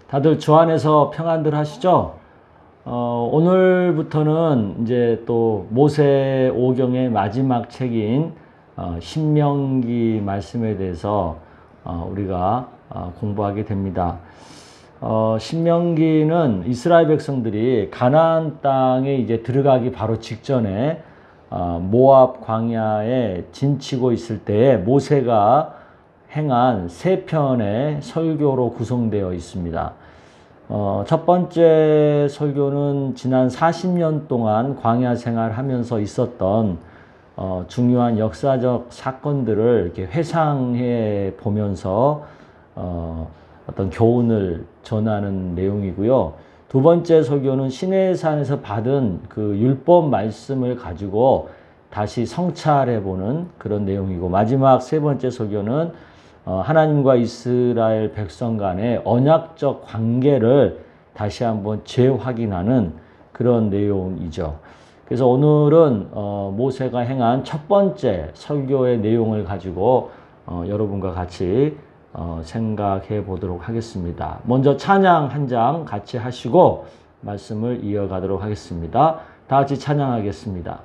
다들 주 안에서 평안들 하시죠? 오늘부터는 이제 또 모세오경의 마지막 책인 신명기 말씀에 대해서 우리가 공부하게 됩니다. 신명기는 이스라엘 백성들이 가나안 땅에 이제 들어가기 바로 직전에 모압 광야에 진치고 있을 때에 모세가 행한 세 편의 설교로 구성되어 있습니다. 첫 번째 설교는 지난 40년 동안 광야 생활하면서 있었던 중요한 역사적 사건들을 이렇게 회상해 보면서 어떤 교훈을 전하는 내용이고요. 두 번째 설교는 시내산에서 받은 그 율법 말씀을 가지고 다시 성찰해 보는 그런 내용이고, 마지막 세 번째 설교는 하나님과 이스라엘 백성 간의 언약적 관계를 다시 한번 재확인하는 그런 내용이죠. 그래서 오늘은 모세가 행한 첫 번째 설교의 내용을 가지고 여러분과 같이 생각해 보도록 하겠습니다. 먼저 찬양 한 장 같이 하시고 말씀을 이어가도록 하겠습니다. 다 같이 찬양하겠습니다.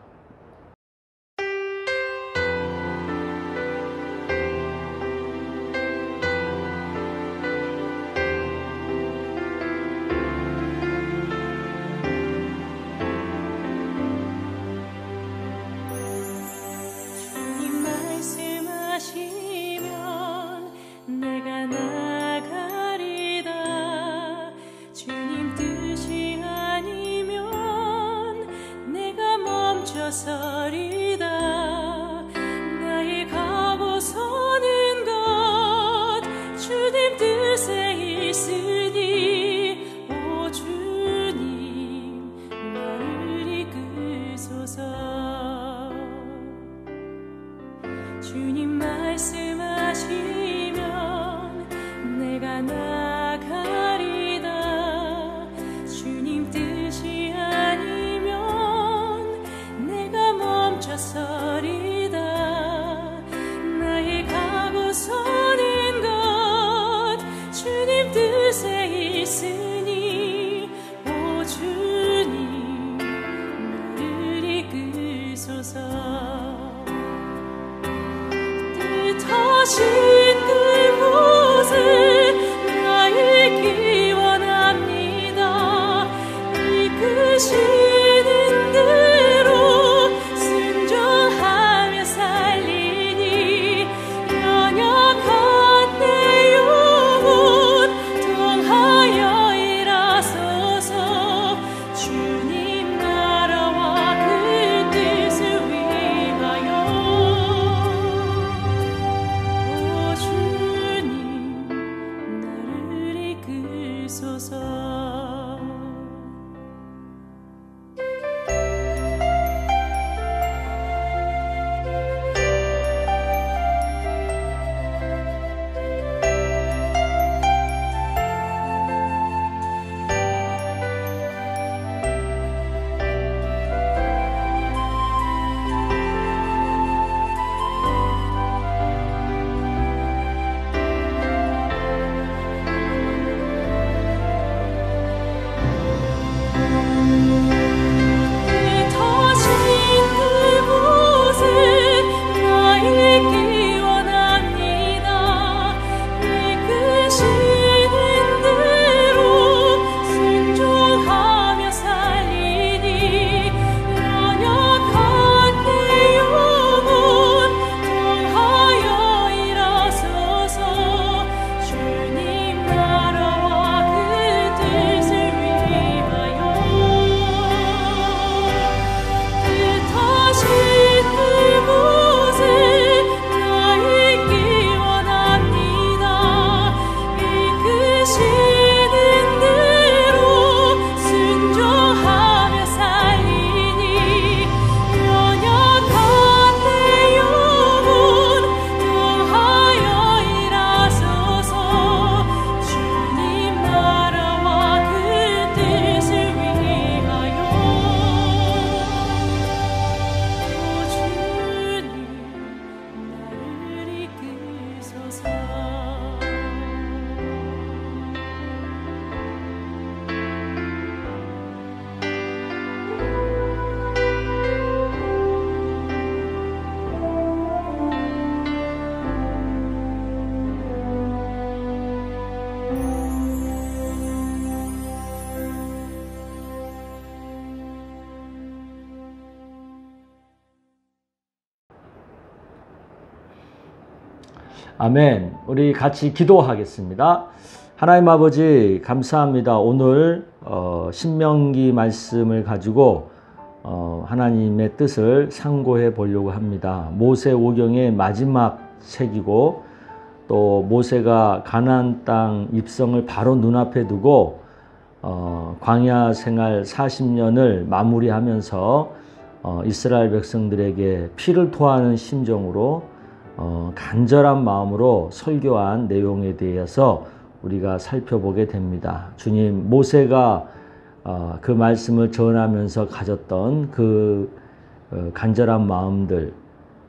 주님 말씀하시면 내가 나가리다. 주님 뜻이 아니면 내가 멈춰서리다. 나의 가고 서는 것 주님 뜻에 있으니 오 주님 나를 이끄소서. 뜻하신 그곳에 나의 길 원합니다. 이끄시는 대로 순종하며 살리니 연약한 내 영혼 통하여 일하소서. 주님 나라와 그 뜻을 위하여 나를 이끄소서. 아멘. 우리 같이 기도하겠습니다. 하나님 아버지 감사합니다. 오늘 신명기 말씀을 가지고 하나님의 뜻을 상고해 보려고 합니다. 모세오경의 마지막 책이고 또 모세가 가나안 땅 입성을 바로 눈앞에 두고 광야 생활 40년을 마무리하면서 이스라엘 백성들에게 피를 토하는 심정으로 간절한 마음으로 설교한 내용에 대해서 우리가 살펴보게 됩니다. 주님, 모세가 그 말씀을 전하면서 가졌던 그 간절한 마음들,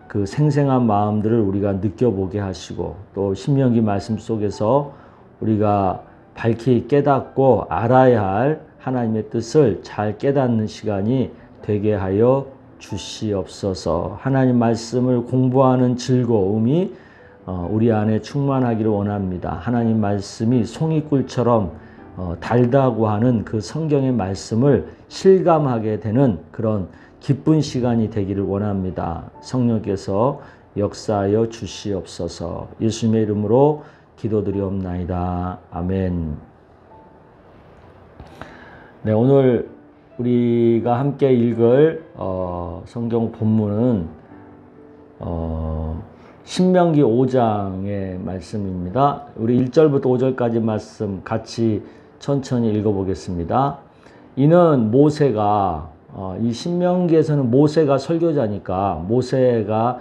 그 생생한 마음들을 우리가 느껴보게 하시고 또 신명기 말씀 속에서 우리가 밝히 깨닫고 알아야 할 하나님의 뜻을 잘 깨닫는 시간이 되게 하여 주시옵소서. 하나님 말씀을 공부하는 즐거움이 우리 안에 충만하기를 원합니다. 하나님 말씀이 송이꿀처럼 달다고 하는 그 성경의 말씀을 실감하게 되는 그런 기쁜 시간이 되기를 원합니다. 성령께서 역사하여 주시옵소서. 예수님의 이름으로 기도드리옵나이다. 아멘. 네, 오늘 우리가 함께 읽을 성경 본문은 신명기 5장의 말씀입니다. 우리 1절부터 5절까지 말씀 같이 천천히 읽어보겠습니다. 이는 모세가 이 신명기에서는 모세가 설교자니까 모세가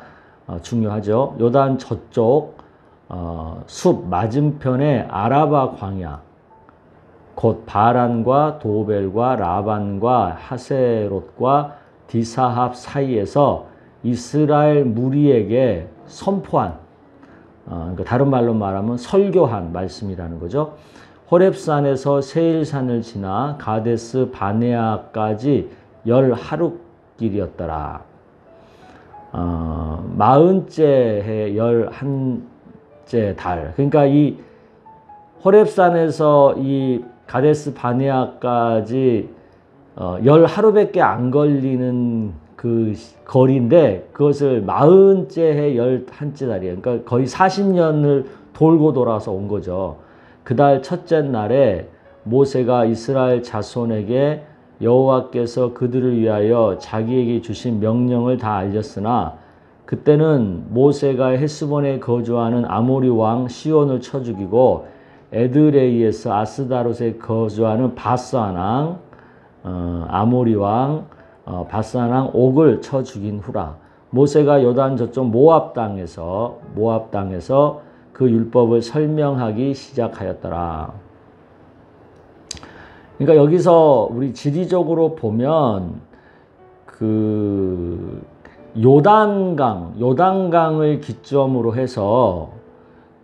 중요하죠. 요단 저쪽 숲 맞은편의 아라바 광야, 곧 바란과 도벨과 라반과 하세롯과 디사합 사이에서 이스라엘 무리에게 선포한, 그러니까 다른 말로 말하면 설교한 말씀이라는 거죠. 호렙산에서 세일산을 지나 가데스 바네아까지 10하루길이었더라. 40째 해 11째 달. 그러니까 이 호렙산에서 이 가데스 바네아까지 10하루밖에 안 걸리는 그 거리인데 그것을 40째 해 11째 달이에요. 그러니까 거의 40년을 돌고 돌아서 온 거죠. 그달 첫째 날에 모세가 이스라엘 자손에게 여호와께서 그들을 위하여 자기에게 주신 명령을 다 알렸으나 그때는 모세가 헤스본에 거주하는 아모리 왕 시온을 쳐 죽이고 에드레이에서 아스다롯에 거주하는 바산 왕 아모리 왕 바산 왕 옥을 쳐 죽인 후라. 모세가 요단 저쪽 모압 땅에서 그 율법을 설명하기 시작하였더라. 그러니까 여기서 우리 지리적으로 보면 그 요단강을 기점으로 해서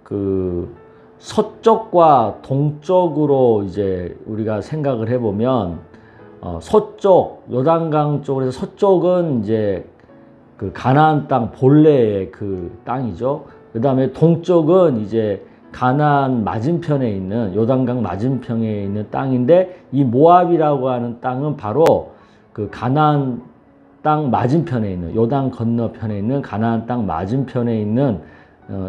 그 서쪽과 동쪽으로 이제 우리가 생각을 해보면 서쪽 요단강 쪽으로 해서 서쪽은 이제 그 가나안 땅 본래의 그 땅이죠. 그 다음에 동쪽은 이제 가나안 맞은편에 있는 요단강 맞은편에 있는 땅인데 이 모압이라고 하는 땅은 바로 그 가나안 땅 맞은편에 있는 요단 건너편에 있는 가나안 땅 맞은편에 있는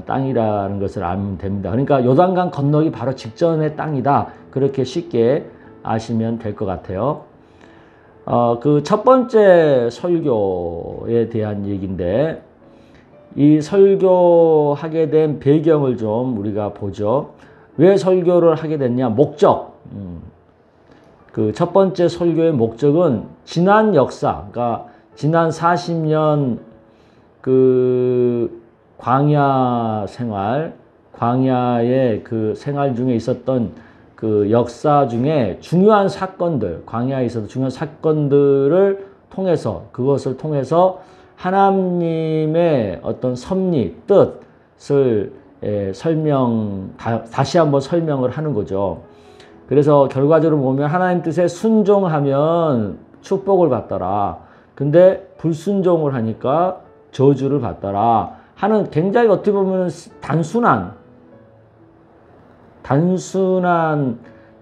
땅이라는 것을 알면 됩니다. 그러니까 요단강 건너기 바로 직전의 땅이다. 그렇게 쉽게 아시면 될 것 같아요. 그 첫 번째 설교에 대한 얘기인데 이 설교하게 된 배경을 좀 우리가 보죠. 왜 설교를 하게 됐냐? 목적. 그 첫 번째 설교의 목적은 지난 역사, 그러니까 지난 40년 그 광야 생활, 광야의 그 생활 중에 있었던 그 역사 중에 중요한 사건들, 광야에 있어서 중요한 사건들을 통해서 그것을 통해서 하나님의 어떤 섭리, 뜻을 다시 한번 설명을 하는 거죠. 그래서 결과적으로 보면 하나님 뜻에 순종하면 축복을 받더라. 근데 불순종을 하니까 저주를 받더라. 하는 굉장히 어떻게 보면 단순한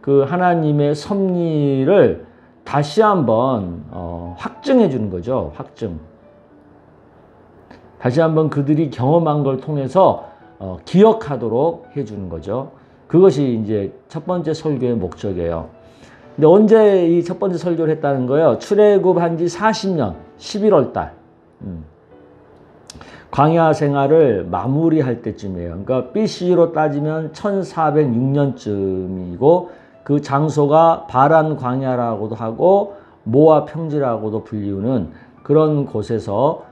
그 하나님의 섭리를 다시 한번 확증해 주는 거죠. 확증. 다시 한번 그들이 경험한 걸 통해서 기억하도록 해주는 거죠. 그것이 이제 첫 번째 설교의 목적이에요. 근데 언제 이 첫 번째 설교를 했다는 거예요? 출애굽한 지 40년 11월 달. 광야 생활을 마무리할 때쯤이에요. 그러니까 BC로 따지면 1406년쯤이고 그 장소가 바란 광야라고도 하고 모압 평지라고도 불리우는 그런 곳에서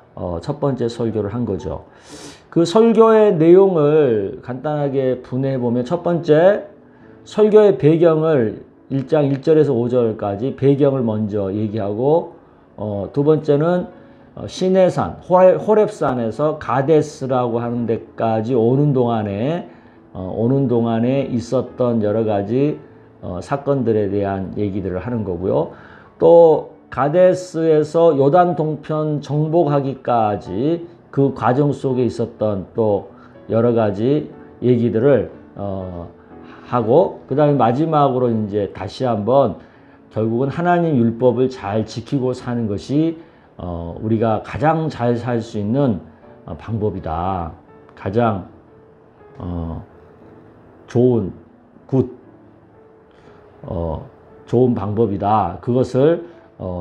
첫 번째 설교를 한 거죠. 그 설교의 내용을 간단하게 분해해 보면 첫 번째 설교의 배경을 1장 1절에서 5절까지 배경을 먼저 얘기하고 두 번째는 시내산 호렙산에서 가데스라고 하는 데까지 오는 동안에 있었던 여러 가지 사건들에 대한 얘기들을 하는 거고요. 또 가데스에서 요단 동편 정복하기까지 그 과정 속에 있었던 또 여러 가지 얘기들을 하고 그 다음에 마지막으로 이제 다시 한번 결국은 하나님 율법을 잘 지키고 사는 것이 우리가 가장 잘 살 수 있는 방법이다. 가장 좋은 좋은 방법이다. 그것을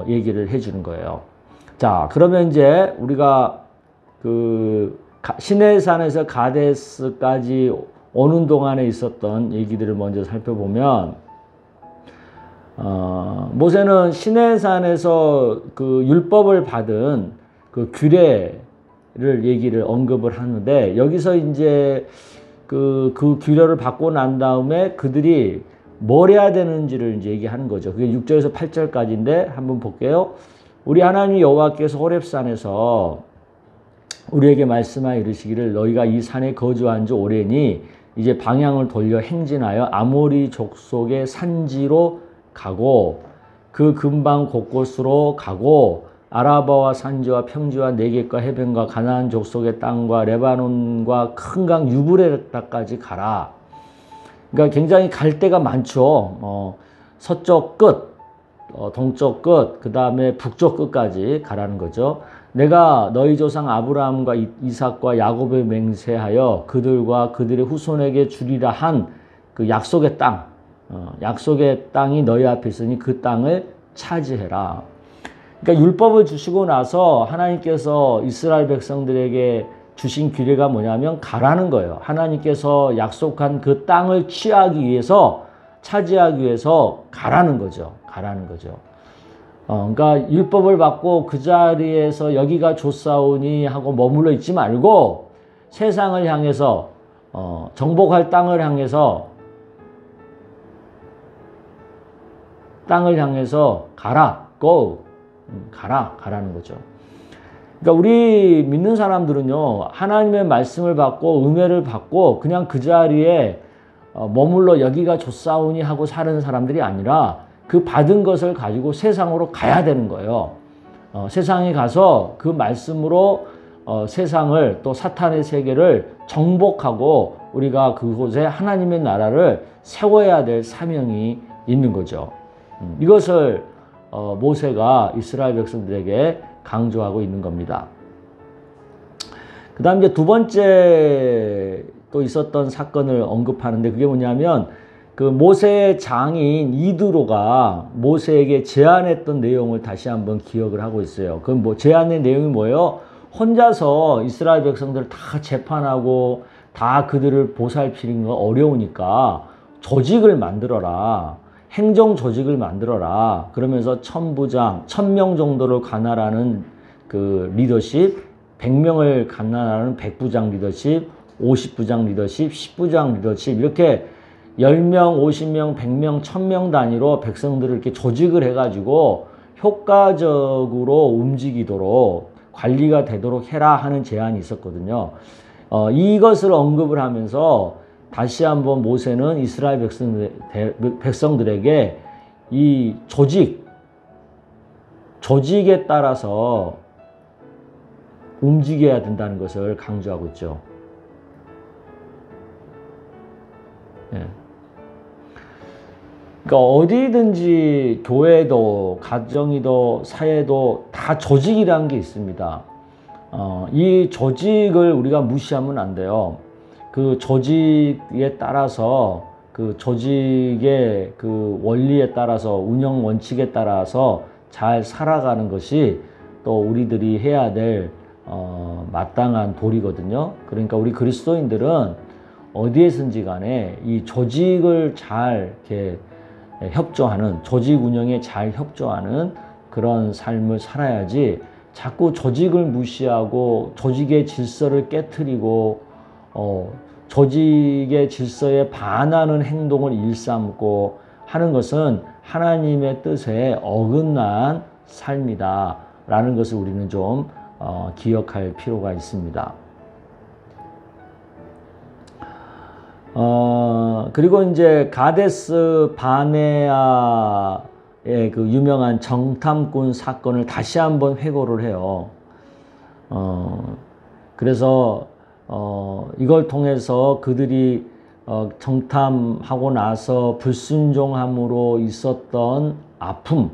얘기를 해주는 거예요. 자, 그러면 이제 우리가 그 시내산에서 가데스까지 오는 동안에 있었던 얘기들을 먼저 살펴보면 모세는 시내산에서 그 율법을 받은 그 규례를 얘기를 언급을 하는데 여기서 이제 그 규례를 받고 난 다음에 그들이 뭘 해야 되는지를 이제 얘기하는 거죠. 그게 6절에서 8절까지인데 한번 볼게요. 우리 하나님 여호와께서 호렙산에서 우리에게 말씀하여 이르시기를 너희가 이 산에 거주한 지 오래니 이제 방향을 돌려 행진하여 아모리 족속의 산지로 가고 그 근방 곳곳으로 가고 아라바와 산지와 평지와 네겝과 해변과 가나안 족속의 땅과 레바논과 큰 강 유브레타까지 가라. 그러니까 굉장히 갈 데가 많죠. 서쪽 끝, 동쪽 끝, 그 다음에 북쪽 끝까지 가라는 거죠. 내가 너희 조상 아브라함과 이삭과 야곱에 맹세하여 그들과 그들의 후손에게 주리라 한 그 약속의 땅, 약속의 땅이 너희 앞에 있으니 그 땅을 차지해라. 그러니까 율법을 주시고 나서 하나님께서 이스라엘 백성들에게 주신 규례가 뭐냐면 가라는 거예요. 하나님께서 약속한 그 땅을 취하기 위해서 차지하기 위해서 가라는 거죠. 가라는 거죠. 그러니까 율법을 받고 그 자리에서 여기가 좋사오니 하고 머물러 있지 말고 세상을 향해서 정복할 땅을 향해서 가라. go. 가라는 거죠. 그러니까 우리 믿는 사람들은요, 하나님의 말씀을 받고 은혜를 받고 그냥 그 자리에 머물러 여기가 좋사오니 하고 사는 사람들이 아니라 그 받은 것을 가지고 세상으로 가야 되는 거예요. 세상에 가서 그 말씀으로 세상을 또 사탄의 세계를 정복하고 우리가 그곳에 하나님의 나라를 세워야 될 사명이 있는 거죠. 이것을 모세가 이스라엘 백성들에게 강조하고 있는 겁니다. 그 다음 이제 두 번째 또 있었던 사건을 언급하는데 그게 뭐냐면 그 모세의 장인 이드로가 모세에게 제안했던 내용을 다시 한번 기억을 하고 있어요. 그 뭐 제안의 내용이 뭐예요? 혼자서 이스라엘 백성들을 다 재판하고 다 그들을 보살피는 거 어려우니까 조직을 만들어라. 행정 조직을 만들어라. 그러면서 1000명 정도를 관할하는 그 리더십, 100명을 관할하는 100부장 리더십, 50부장 리더십, 10부장 리더십 이렇게 10명, 50명, 100명, 1000명 단위로 백성들을 이렇게 조직을 해가지고 효과적으로 움직이도록 관리가 되도록 해라 하는 제안이 있었거든요. 이것을 언급을 하면서 다시 한번 모세는 이스라엘 백성들에게 이 조직에 따라서 움직여야 된다는 것을 강조하고 있죠. 예. 그러니까 어디든지 교회도 가정이도 사회도 다 조직이라는 게 있습니다. 이 조직을 우리가 무시하면 안 돼요. 그 조직에 따라서 그 조직의 그 원리에 따라서 운영 원칙에 따라서 잘 살아가는 것이 또 우리들이 해야 될 마땅한 도리거든요. 그러니까 우리 그리스도인들은 어디에선지 간에 이 조직을 잘 이렇게 협조하는, 조직 운영에 잘 협조하는 그런 삶을 살아야지, 자꾸 조직을 무시하고 조직의 질서를 깨트리고 조직의 질서에 반하는 행동을 일삼고 하는 것은 하나님의 뜻에 어긋난 삶이다 라는 것을 우리는 좀 기억할 필요가 있습니다. 그리고 이제 가데스 바네아의 그 유명한 정탐꾼 사건을 다시 한번 회고를 해요. 그래서 이걸 통해서 그들이 정탐하고 나서 불순종함으로 있었던 아픔,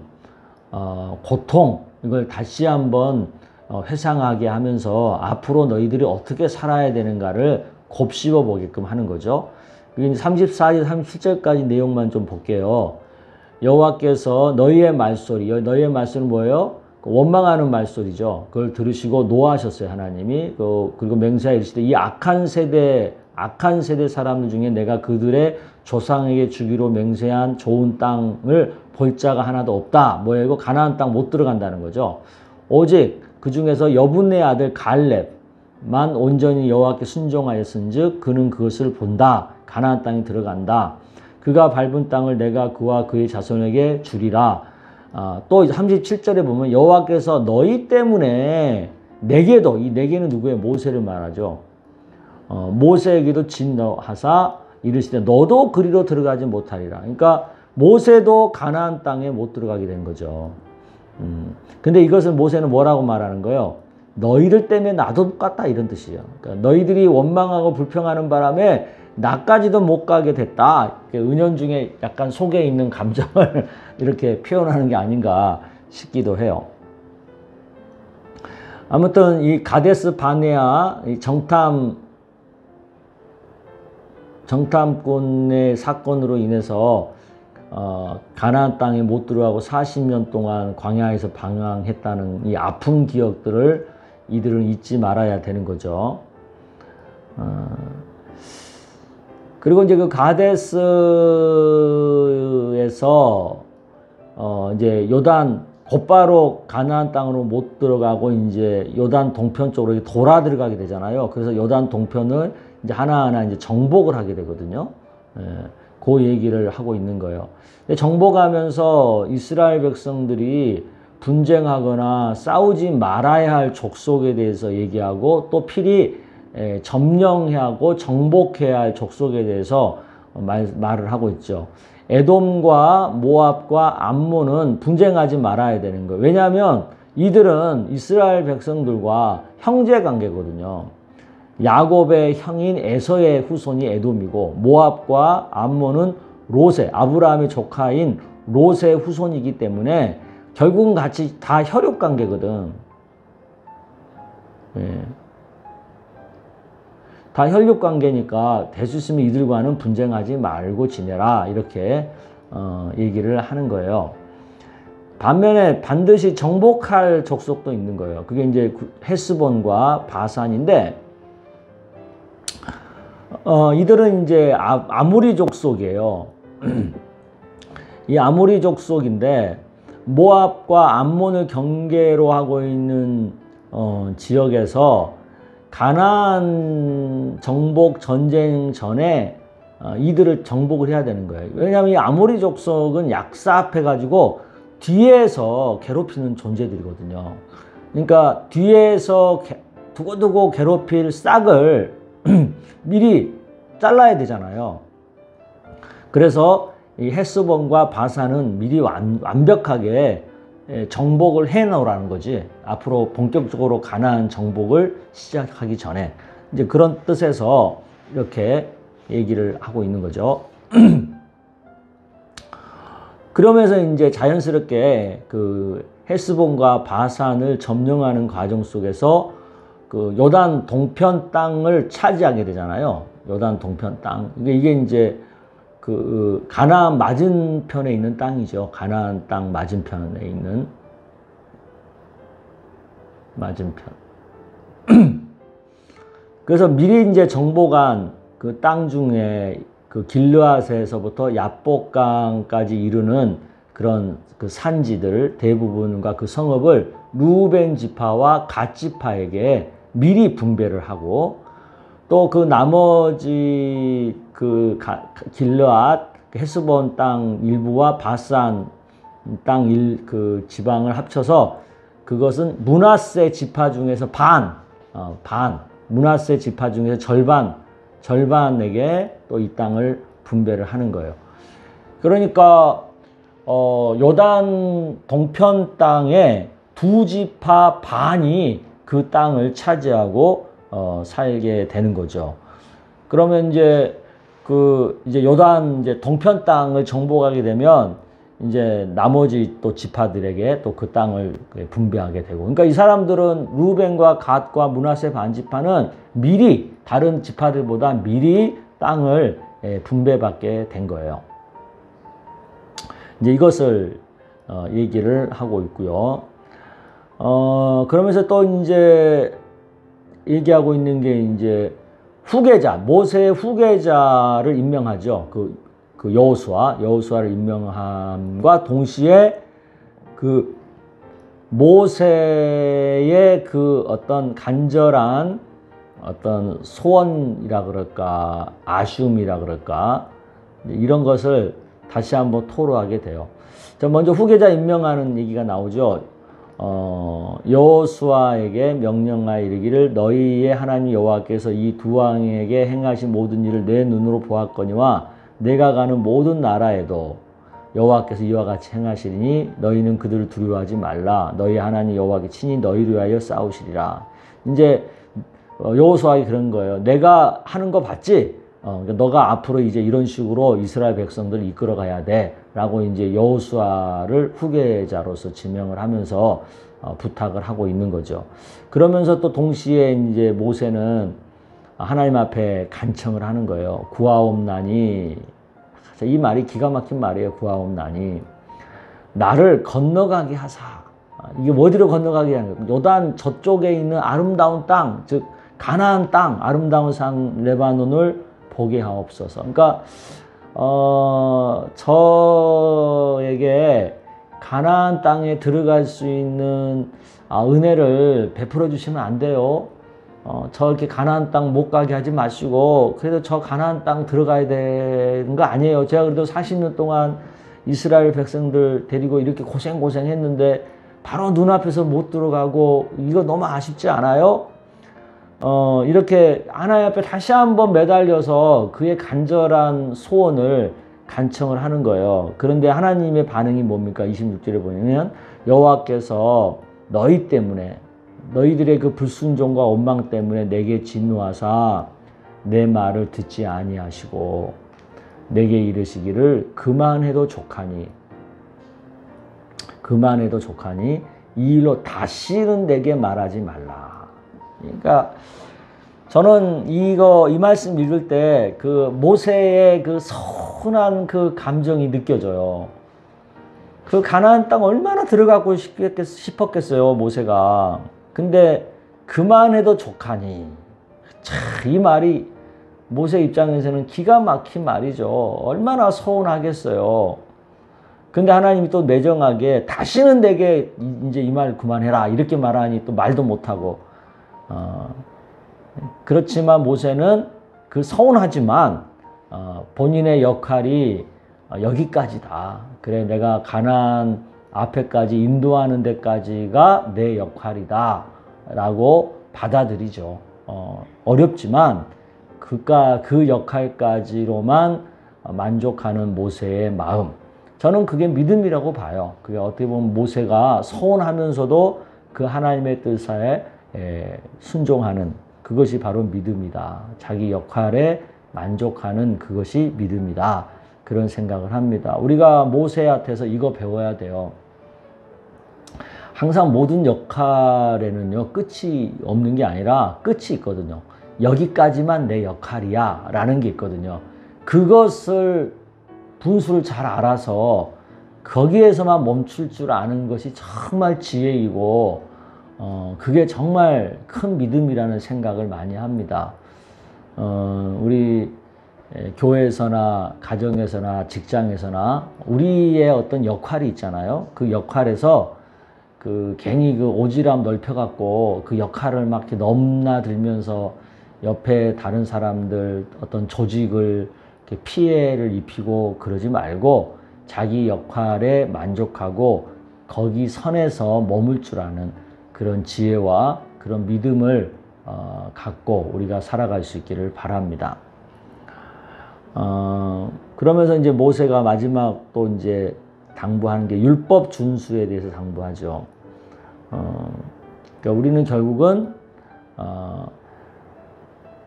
고통, 이걸 다시 한번 회상하게 하면서 앞으로 너희들이 어떻게 살아야 되는가를 곱씹어 보게끔 하는 거죠. 34절, 37절까지 내용만 좀 볼게요. 여호와께서 너희의 말소리, 너희의 말소리는 뭐예요? 원망하는 말소리죠. 그걸 들으시고 노하셨어요, 하나님이. 그리고 맹세하여 이르시되 이 악한 세대 사람들 중에 내가 그들의 조상에게 주기로 맹세한 좋은 땅을 볼 자가 하나도 없다. 뭐예요? 이거 가나안 땅 못 들어간다는 거죠. 오직 그 중에서 여분의 아들 갈렙만 온전히 여호와께 순종하였은즉 그는 그것을 본다. 가나안 땅에 들어간다. 그가 밟은 땅을 내가 그와 그의 자손에게 주리라. 또 37절에 보면 여호와께서 너희 때문에 내게도, 이 내게는 누구예요? 모세를 말하죠. 모세에게도 진노하사 이르시되 너도 그리로 들어가지 못하리라. 그러니까 모세도 가나안 땅에 못 들어가게 된 거죠. 근데 이것을 모세는 뭐라고 말하는 거예요? 너희들 때문에 나도 똑같다, 이런 뜻이에요. 그러니까 너희들이 원망하고 불평하는 바람에 나까지도 못 가게 됐다. 은연중에 약간 속에 있는 감정을 이렇게 표현하는 게 아닌가 싶기도 해요. 아무튼 이 가데스 바네아 정탐꾼의 사건으로 인해서 가나안 땅에 못 들어가고 40년 동안 광야에서 방황했다는 이 아픈 기억들을 이들은 잊지 말아야 되는 거죠. 그리고 이제 그 가데스에서 이제 요단, 곧바로 가나안 땅으로 못 들어가고 이제 요단 동편 쪽으로 돌아 들어가게 되잖아요. 그래서 요단 동편을 이제 하나하나 이제 정복을 하게 되거든요. 그 얘기를 하고 있는 거예요. 정복하면서 이스라엘 백성들이 분쟁하거나 싸우지 말아야 할 족속에 대해서 얘기하고 또 필히 점령해야 하고 정복해야 할 족속에 대해서 말을 하고 있죠. 에돔과 모압과 암몬은 분쟁하지 말아야 되는 거예요. 왜냐하면 이들은 이스라엘 백성들과 형제 관계거든요. 야곱의 형인 에서의 후손이 에돔이고 모압과 암몬은 롯의, 아브라함의 조카인 롯의 후손이기 때문에 결국은 같이 다 혈육 관계거든. 다 혈육 관계니까 될 수 있으면 이들과는 분쟁하지 말고 지내라, 이렇게 얘기를 하는 거예요. 반면에 반드시 정복할 족속도 있는 거예요. 그게 이제 헤스본과 바산인데 이들은 이제 아모리 족속이에요. 이 아모리 족속인데 모압과 암몬을 경계로 하고 있는 지역에서 가나안 정복 전쟁 전에 이들을 정복을 해야 되는 거예요. 왜냐하면 이 아모리 족속은 약사합해가지고 뒤에서 괴롭히는 존재들이거든요. 그러니까 뒤에서 두고두고 괴롭힐 싹을 미리 잘라야 되잖아요. 그래서 이 헤스본과 바산은 미리 완벽하게 정복을 해 놓으라는 거지. 앞으로 본격적으로 가나안 정복을 시작하기 전에 이제 그런 뜻에서 이렇게 얘기를 하고 있는 거죠. 그러면서 이제 자연스럽게 그 헤스본과 바산을 점령하는 과정 속에서 그 요단 동편 땅을 차지하게 되잖아요. 요단 동편 땅. 이게 이제 그 가나안 맞은편에 있는 땅이죠. 가나안 땅 맞은편에 있는 맞은편. 그래서 미리 이제 정복한 그 땅 중에 그 길르앗에서부터 야복강까지 이르는 그런 그 산지들 대부분과 그 성읍을 루벤 지파와 갓 지파에게 미리 분배를 하고, 또 그 나머지 그 길르앗 헤스본 땅 일부와 바산 땅 그 지방을 합쳐서 그것은 므낫세 지파 중에서 므낫세 지파 중에서 절반에게 또 이 땅을 분배를 하는 거예요. 그러니까 요단 동편 땅에 두 지파 반이 그 땅을 차지하고 살게 되는 거죠. 그러면 이제 이제 요단 이제 동편 땅을 정복하게 되면 이제 나머지 또 지파들에게 또 그 땅을 분배하게 되고, 그러니까 이 사람들은 루벤과 갓과 므낫세 반 지파는 미리 다른 지파들보다 미리 땅을 분배받게 된 거예요. 이제 이것을 얘기를 하고 있고요. 그러면서 또 이제 얘기하고 있는 게 이제 후계자, 모세의 후계자를 임명하죠. 그 여호수아를 임명함과 동시에 그 모세의 그 어떤 간절한 어떤 소원이라 그럴까, 아쉬움이라 그럴까, 이런 것을 다시 한번 토로하게 돼요. 자, 먼저 후계자 임명하는 얘기가 나오죠. 여호수아에게 명령하여 이르기를 너희의 하나님 여호와께서 이 두 왕에게 행하신 모든 일을 내 눈으로 보았거니와 내가 가는 모든 나라에도 여호와께서 이와 같이 행하시리니 너희는 그들을 두려워하지 말라. 너희 하나님 여호와께 친히 너희를 위하여 싸우시리라. 이제 여호수아가 그런 거예요. 내가 하는 거 봤지? 그러니까 너가 앞으로 이제 이런 식으로 이스라엘 백성들을 이끌어 가야 돼 라고 이제 여호수아를 후계자로서 지명을 하면서 부탁을 하고 있는 거죠. 그러면서 또 동시에 이제 모세는 하나님 앞에 간청을 하는 거예요. 구하옵나니, 이 말이 기가 막힌 말이에요. 구하옵나니 나를 건너가게 하사. 이게 어디로 건너가게 하는 거예요? 요단 저쪽에 있는 아름다운 땅, 즉 가나안 땅, 아름다운 산 레바논을 보게 하옵소서. 그러니까 저에게 가나안 땅에 들어갈 수 있는 은혜를 베풀어 주시면 안 돼요. 저렇게 가나안 땅 못 가게 하지 마시고 그래도 저 가나안 땅 들어가야 되는 거 아니에요. 제가 그래도 40년 동안 이스라엘 백성들 데리고 이렇게 고생했는데 바로 눈앞에서 못 들어가고 이거 너무 아쉽지 않아요? 이렇게 하나님 앞에 다시 한번 매달려서 그의 간절한 소원을 간청을 하는 거예요. 그런데 하나님의 반응이 뭡니까? 26절에 보면 여호와께서 너희 때문에, 너희들의 그 불순종과 원망 때문에 내게 진노하사 내 말을 듣지 아니하시고 내게 이르시기를 그만해도 좋하니 이 일로 다시는 내게 말하지 말라. 그러니까 저는 이 말씀 읽을 때 그 모세의 그 서운한 그 감정이 느껴져요. 그 가나안 땅 얼마나 들어가고 싶었겠어요, 모세가. 근데 그만해도 좋하니. 참, 이 말이 모세 입장에서는 기가 막힌 말이죠. 얼마나 서운하겠어요. 근데 하나님이 또 매정하게 다시는 내게 이제 이 말 그만해라 이렇게 말하니 또 말도 못하고. 그렇지만 모세는 그 서운하지만 본인의 역할이 여기까지다. 그래, 내가 가나안 앞에까지 인도하는 데까지가 내 역할이다 라고 받아들이죠. 어렵지만 그 역할까지로만 만족하는 모세의 마음, 저는 그게 믿음이라고 봐요. 그게 어떻게 보면 모세가 서운하면서도 그 하나님의 뜻에 순종하는 그것이 바로 믿음이다. 자기 역할에 만족하는 그것이 믿음이다. 그런 생각을 합니다. 우리가 모세한테서 이거 배워야 돼요. 항상 모든 역할에는요, 끝이 없는 게 아니라 끝이 있거든요. 여기까지만 내 역할이야 라는 게 있거든요. 그것을 분수를 잘 알아서 거기에서만 멈출 줄 아는 것이 정말 지혜이고 그게 정말 큰 믿음이라는 생각을 많이 합니다. 우리 교회에서나 가정에서나 직장에서나 우리의 어떤 역할이 있잖아요. 그 역할에서 괜히 오지랖 넓혀갖고 그 역할을 막 이렇게 넘나들면서 옆에 다른 사람들 어떤 조직을 이렇게 피해를 입히고 그러지 말고 자기 역할에 만족하고 거기 선에서 머물 줄 아는 그런 지혜와 그런 믿음을 갖고 우리가 살아갈 수 있기를 바랍니다. 그러면서 이제 모세가 마지막 또 이제 당부하는 게 율법 준수에 대해서 당부하죠. 그러니까 우리는 결국은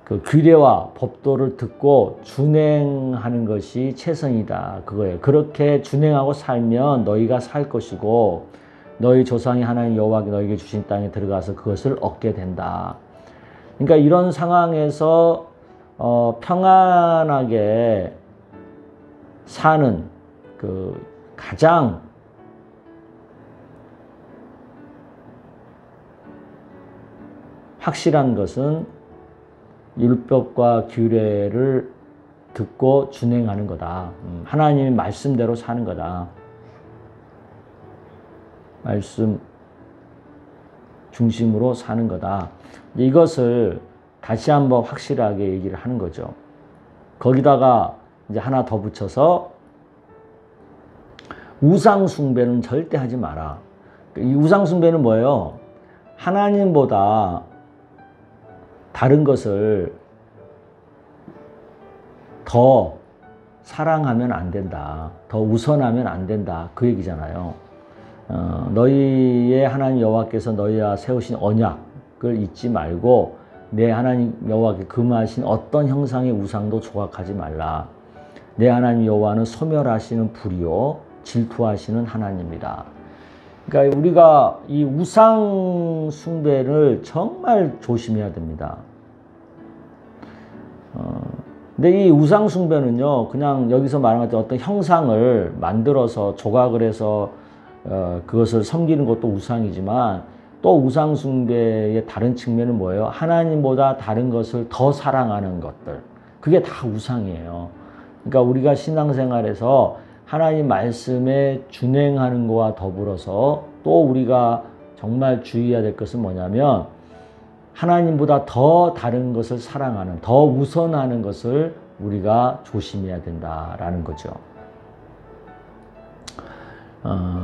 그 규례와 법도를 듣고 준행하는 것이 최선이다. 그거예요. 그렇게 준행하고 살면 너희가 살 것이고 너희 조상이 하나님 여호와께 너희에게 주신 땅에 들어가서 그것을 얻게 된다. 그러니까 이런 상황에서 평안하게 사는 그 가장 확실한 것은 율법과 규례를 듣고 준행하는 거다. 하나님의 말씀대로 사는 거다. 말씀 중심으로 사는 거다. 이것을 다시 한번 확실하게 얘기를 하는 거죠. 거기다가 이제 하나 더 붙여서 우상 숭배는 절대 하지 마라. 이 우상 숭배는 뭐예요? 하나님보다 다른 것을 더 사랑하면 안 된다. 더 우선하면 안 된다. 그 얘기잖아요. 너희의 하나님 여호와께서 너희와 세우신 언약을 잊지 말고 내 하나님 여호와께 금하신 어떤 형상의 우상도 조각하지 말라. 내 하나님 여호와는 소멸하시는 불이요 질투하시는 하나님이다. 그러니까 우리가 이 우상 숭배를 정말 조심해야 됩니다. 근데 이 우상 숭배는요, 그냥 여기서 말한 것처럼 어떤 형상을 만들어서 조각을 해서 그것을 섬기는 것도 우상이지만 또 우상 숭배의 다른 측면은 뭐예요? 하나님보다 다른 것을 더 사랑하는 것들. 그게 다 우상이에요. 그러니까 우리가 신앙생활에서 하나님 말씀에 준행하는 것과 더불어서 또 우리가 정말 주의해야 될 것은 뭐냐면 하나님보다 더 다른 것을 사랑하는, 더 우선하는 것을 우리가 조심해야 된다라는 거죠.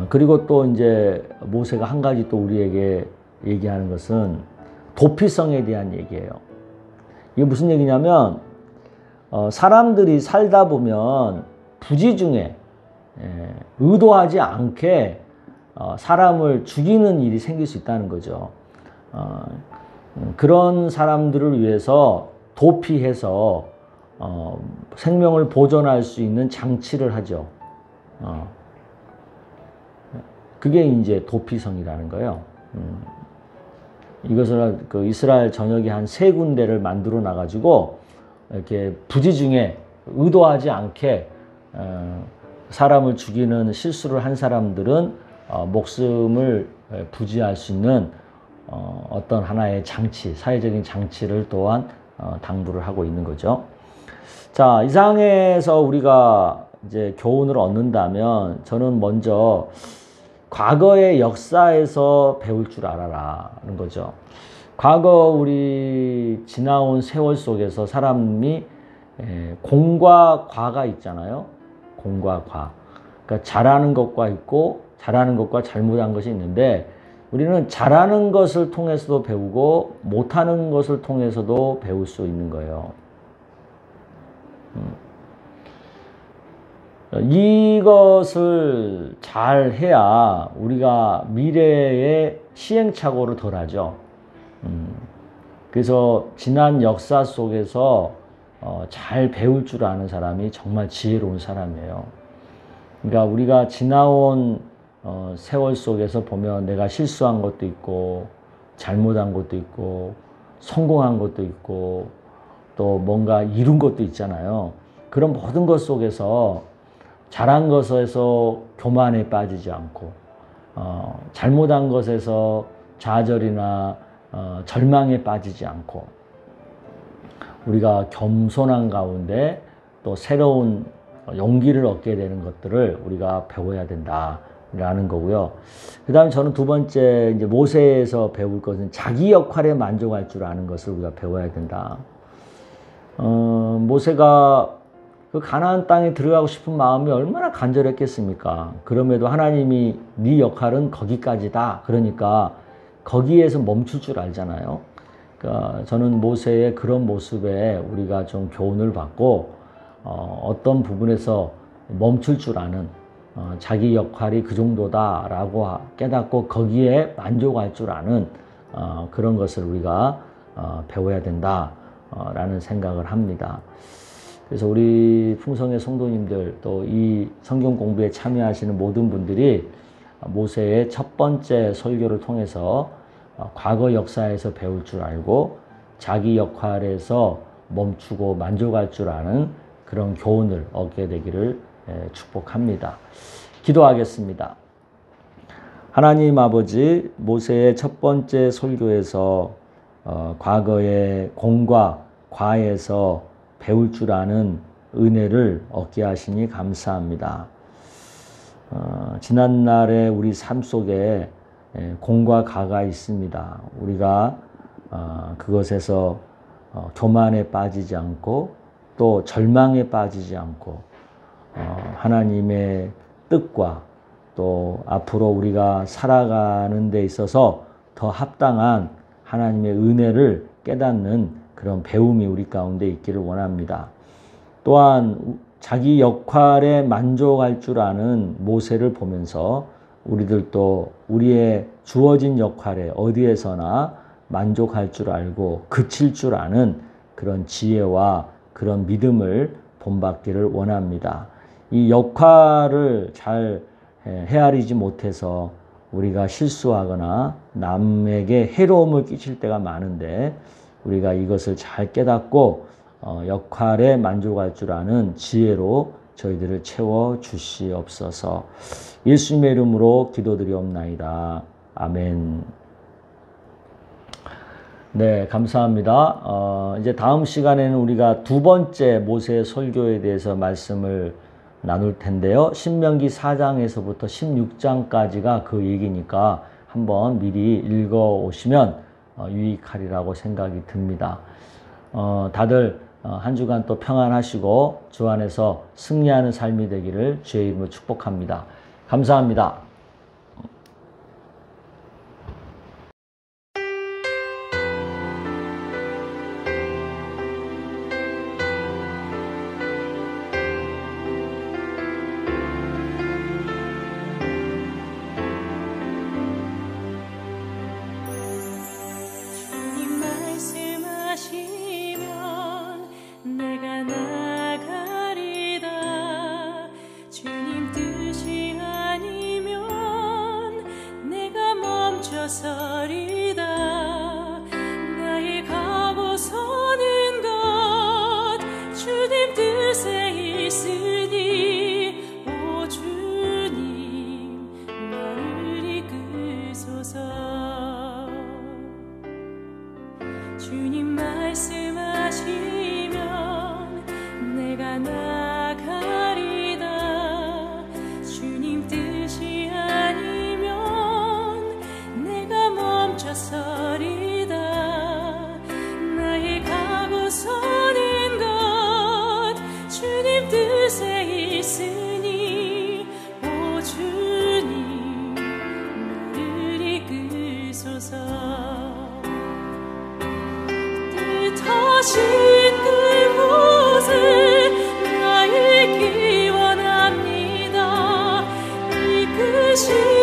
그리고 또 이제 모세가 한 가지 또 우리에게 얘기하는 것은 도피성에 대한 얘기예요. 이게 무슨 얘기냐면 사람들이 살다 보면 부지 중에 의도하지 않게 사람을 죽이는 일이 생길 수 있다는 거죠. 그런 사람들을 위해서 도피해서 생명을 보존할 수 있는 장치를 하죠. 그게 이제 도피성이라는 거예요. 이것을 그 이스라엘 전역에 한 3군데를 만들어 놔가지고 이렇게 부지 중에 의도하지 않게 사람을 죽이는 실수를 한 사람들은 목숨을 부지할 수 있는 어떤 하나의 장치, 사회적인 장치를 또한 당부를 하고 있는 거죠. 자, 이상에서 우리가 이제 교훈을 얻는다면 저는 먼저 과거의 역사에서 배울 줄 알아라는 거죠. 과거 우리 지나온 세월 속에서 사람이 공과 과가 있잖아요. 공과 과. 그러니까 잘하는 것과 있고 잘하는 것과 잘못한 것이 있는데 우리는 잘하는 것을 통해서도 배우고 못하는 것을 통해서도 배울 수 있는 거예요. 이것을 잘 해야 우리가 미래에 시행착오를 덜 하죠. 그래서 지난 역사 속에서 잘 배울 줄 아는 사람이 정말 지혜로운 사람이에요. 그러니까 우리가 지나온 세월 속에서 보면 내가 실수한 것도 있고 잘못한 것도 있고 성공한 것도 있고 또 뭔가 이룬 것도 있잖아요. 그런 모든 것 속에서 잘한 것에서 교만에 빠지지 않고 잘못한 것에서 좌절이나 절망에 빠지지 않고 우리가 겸손한 가운데 또 새로운 용기를 얻게 되는 것들을 우리가 배워야 된다라는 거고요. 그 다음에 저는 두 번째 이제 모세에서 배울 것은 자기 역할에 만족할 줄 아는 것을 우리가 배워야 된다. 모세가 그 가나안 땅에 들어가고 싶은 마음이 얼마나 간절했겠습니까? 그럼에도 하나님이 네 역할은 거기까지다. 그러니까 거기에서 멈출 줄 알잖아요. 그러니까 저는 모세의 그런 모습에 우리가 좀 교훈을 받고 어떤 부분에서 멈출 줄 아는 자기 역할이 그 정도다라고 깨닫고 거기에 만족할 줄 아는 그런 것을 우리가 배워야 된다라는 생각을 합니다. 그래서 우리 풍성의 성도님들 또 이 성경 공부에 참여하시는 모든 분들이 모세의 첫 번째 설교를 통해서 과거 역사에서 배울 줄 알고 자기 역할에서 멈추고 만족할 줄 아는 그런 교훈을 얻게 되기를 축복합니다. 기도하겠습니다. 하나님 아버지, 모세의 첫 번째 설교에서 과거의 공과 과에서 배울 줄 아는 은혜를 얻게 하시니 감사합니다. 지난날의 우리 삶 속에 공과 가가 있습니다. 우리가 그것에서 교만에 빠지지 않고 또 절망에 빠지지 않고 하나님의 뜻과 또 앞으로 우리가 살아가는 데 있어서 더 합당한 하나님의 은혜를 깨닫는 그런 배움이 우리 가운데 있기를 원합니다. 또한 자기 역할에 만족할 줄 아는 모세를 보면서 우리들도 우리의 주어진 역할에 어디에서나 만족할 줄 알고 그칠 줄 아는 그런 지혜와 그런 믿음을 본받기를 원합니다. 이 역할을 잘 헤아리지 못해서 우리가 실수하거나 남에게 해로움을 끼칠 때가 많은데 우리가 이것을 잘 깨닫고 역할에 만족할 줄 아는 지혜로 저희들을 채워 주시옵소서. 예수님의 이름으로 기도드리옵나이다. 아멘. 네, 감사합니다. 이제 다음 시간에는 우리가 두 번째 모세의 설교에 대해서 말씀을 나눌 텐데요. 신명기 4장에서부터 16장까지가 그 얘기니까 한번 미리 읽어 오시면 유익하리라고 생각이 듭니다. 다들 한 주간 또 평안하시고 주 안에서 승리하는 삶이 되기를 주의 이름으로 축복합니다. 감사합니다. 서리다 나의 가고 서는 것 주님 뜻에 있으니 오 주님 나를 이끄소서. 주님 말씀하시면 내가 나가리다. 주님 뜻이 서리다 나의 가고 서는 것 주님 뜻에 있으니 오 주님 나를 이끄소서. 뜻하신 그곳에 나 있기 원합니다. 이끄시